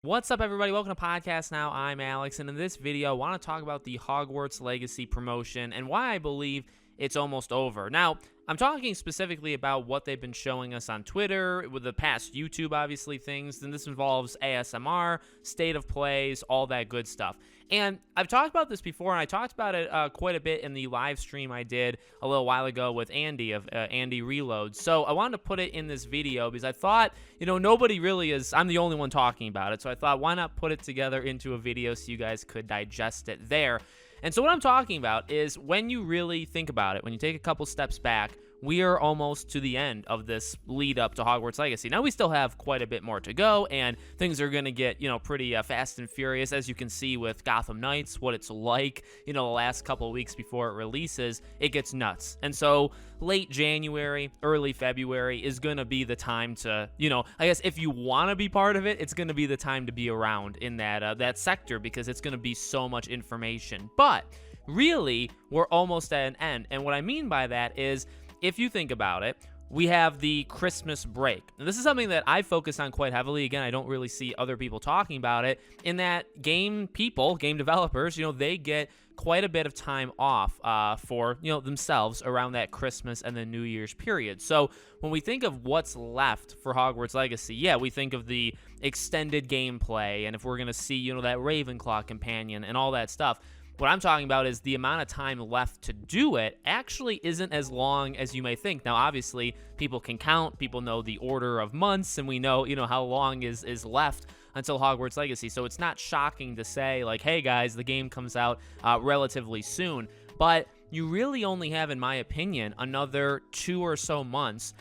What's up, everybody? Welcome to Podcast Now. I'm Alex, and in this video, I want to talk about the Hogwarts Legacy promotion and why I believe it's almost over. Now, I'm talking specifically about what they've been showing us on Twitter, with the past YouTube, obviously, things, and this involves ASMR, state of plays, all that good stuff. And I've talked about this before, and I talked about it quite a bit in the live stream I did a little while ago with Andy of Andy Reloads. So I wanted to put it in this video because I thought, nobody really is, I'm the only one talking about it. So I thought, why not put it together into a video so you guys could digest it there. And so what I'm talking about is when you really think about it, when you take a couple steps back, we are almost to the end of this lead up to Hogwarts Legacy. Now, we still have quite a bit more to go, and things are going to get, pretty fast and furious, as you can see with Gotham Knights, what it's like, the last couple of weeks before it releases. It gets nuts. And so late January, early February is going to be the time to, I guess if you want to be part of it, it's going to be the time to be around in that sector, because it's going to be so much information. But really, we're almost at an end. And what I mean by that is, if you think about it, we have the Christmas break. And this is something that I focus on quite heavily. Again, I don't really see other people talking about it, in that game developers, they get quite a bit of time off for, themselves around that Christmas and the New Year's period. So when we think of what's left for Hogwarts Legacy, yeah, we think of the extended gameplay, and if we're going to see, that Ravenclaw companion and all that stuff. What I'm talking about is the amount of time left to do it actually isn't as long as you may think. Now, obviously, people can count, people know the order of months, and we know, how long is left until Hogwarts Legacy. So it's not shocking to say, like, hey, guys, the game comes out relatively soon. But you really only have, in my opinion, another 2 or so months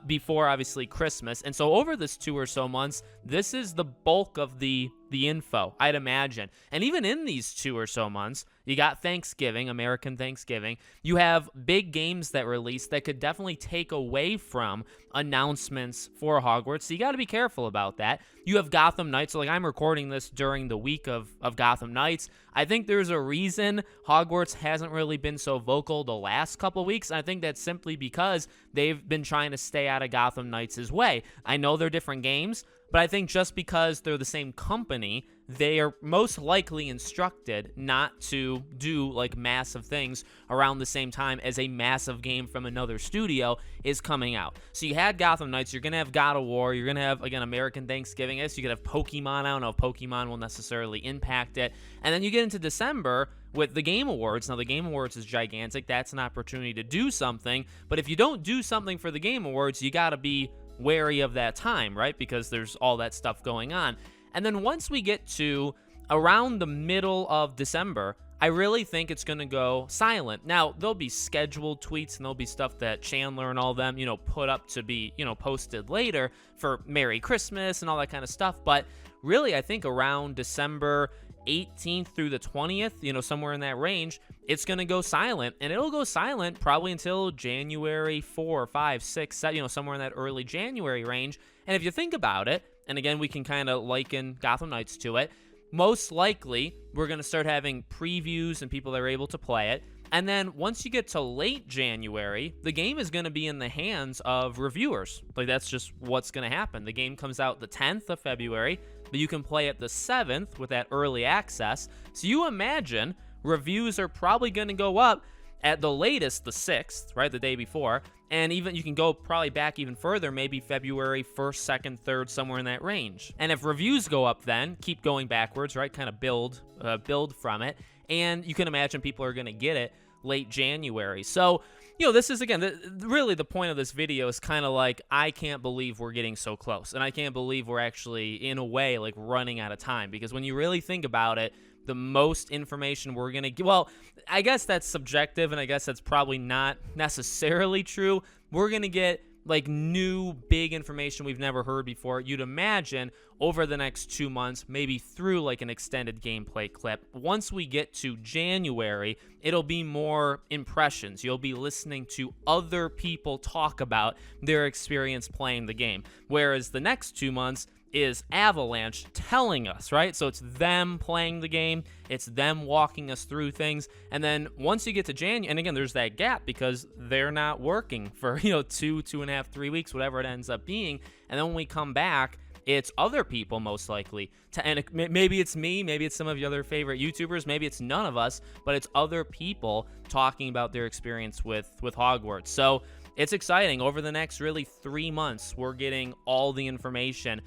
before, obviously, Christmas. And so over this 2 or so months, this is the bulk of the info, I'd imagine. And even in these 2 or so months, you got Thanksgiving, American Thanksgiving. You have big games that release that could definitely take away from announcements for Hogwarts. So you got to be careful about that. You have Gotham Knights. So, I'm recording this during the week of Gotham Knights. I think there's a reason Hogwarts hasn't really been so vocal the last couple weeks. And I think that's simply because they've been trying to stay out of Gotham Knights' way. I know they're different games, but I think just because they're the same company, they are most likely instructed not to do massive things around the same time as a massive game from another studio is coming out. So you had Gotham Knights, you're going to have God of War, you're going to have, again, American Thanksgiving. I guess you could have Pokemon. I don't know if Pokemon will necessarily impact it. And then you get into December with the Game Awards. Now, the Game Awards is gigantic. That's an opportunity to do something. But if you don't do something for the Game Awards, you got to be wary of that time, right? Because there's all that stuff going on. And then once we get to around the middle of December, I really think it's going to go silent. Now, there'll be scheduled tweets and there'll be stuff that Chandler and all them, put up to be, posted later for Merry Christmas and all that kind of stuff. But really, I think around December 18th through the 20th, somewhere in that range, it's going to go silent. And it'll go silent probably until January 4, 5, 6, 7, somewhere in that early January range. And if you think about it, and again, we can kind of liken Gotham Knights to it, most likely we're going to start having previews and people that are able to play it. And then once you get to late January, the game is going to be in the hands of reviewers. That's just what's going to happen. The game comes out the 10th of February, but you can play it the 7th with that early access. So you imagine reviews are probably going to go up at the latest the 6th, right, the day before. And even you can go probably back even further, maybe February 1st, 2nd, 3rd, somewhere in that range. And if reviews go up then, keep going backwards, right, kind of build from it. And you can imagine people are going to get it late January. So, this is, again, really the point of this video is kind of like, I can't believe we're getting so close. And I can't believe we're actually, in a way, running out of time. Because when you really think about it, the most information we're going to get, well, I guess that's subjective, and I guess that's probably not necessarily true. We're going to get new big information we've never heard before. You'd imagine over the next 2 months, maybe through an extended gameplay clip. Once we get to January, it'll be more impressions. You'll be listening to other people talk about their experience playing the game. Whereas the next 2 months is Avalanche telling us, right? So it's them playing the game, it's them walking us through things, and then once you get to January, and again, there's that gap because they're not working for 2.5, 3 weeks, whatever it ends up being, and then when we come back, it's other people most likely. And maybe it's me, maybe it's some of your other favorite YouTubers, maybe it's none of us, but it's other people talking about their experience with Hogwarts. So it's exciting. Over the next really 3 months, we're getting all the information,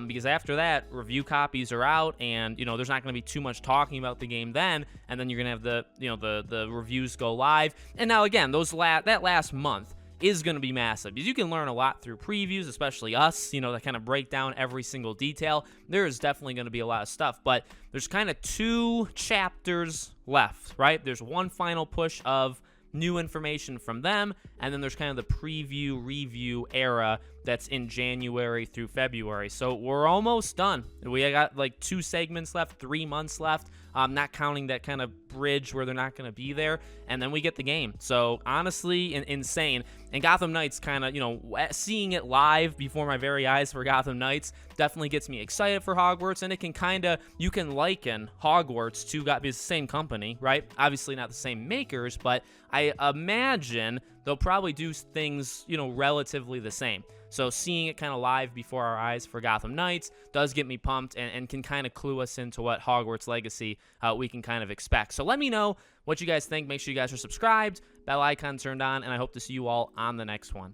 because after that, review copies are out, and there's not going to be too much talking about the game then, and then you're going to have the reviews go live. And now again, that last month is going to be massive, because you can learn a lot through previews, especially us, that kind of break down every single detail. There is definitely going to be a lot of stuff, but there's kind of 2 chapters left, right? There's one final push of new information from them, and then there's kind of the preview review era that's in January through February. So we're almost done. We got like 2 segments left, 3 months left, not counting that kind of bridge where they're not going to be there, and then we get the game. So honestly, insane. And Gotham Knights kind of, seeing it live before my very eyes for Gotham Knights definitely gets me excited for Hogwarts, and it can you can liken Hogwarts to the same company, right? Obviously not the same makers, but I imagine they'll probably do things, relatively the same. So seeing it kind of live before our eyes for Gotham Knights does get me pumped, and can kind of clue us into what Hogwarts Legacy we can kind of expect. So let me know what you guys think. Make sure you guys are subscribed, bell icon turned on, and I hope to see you all on the next one.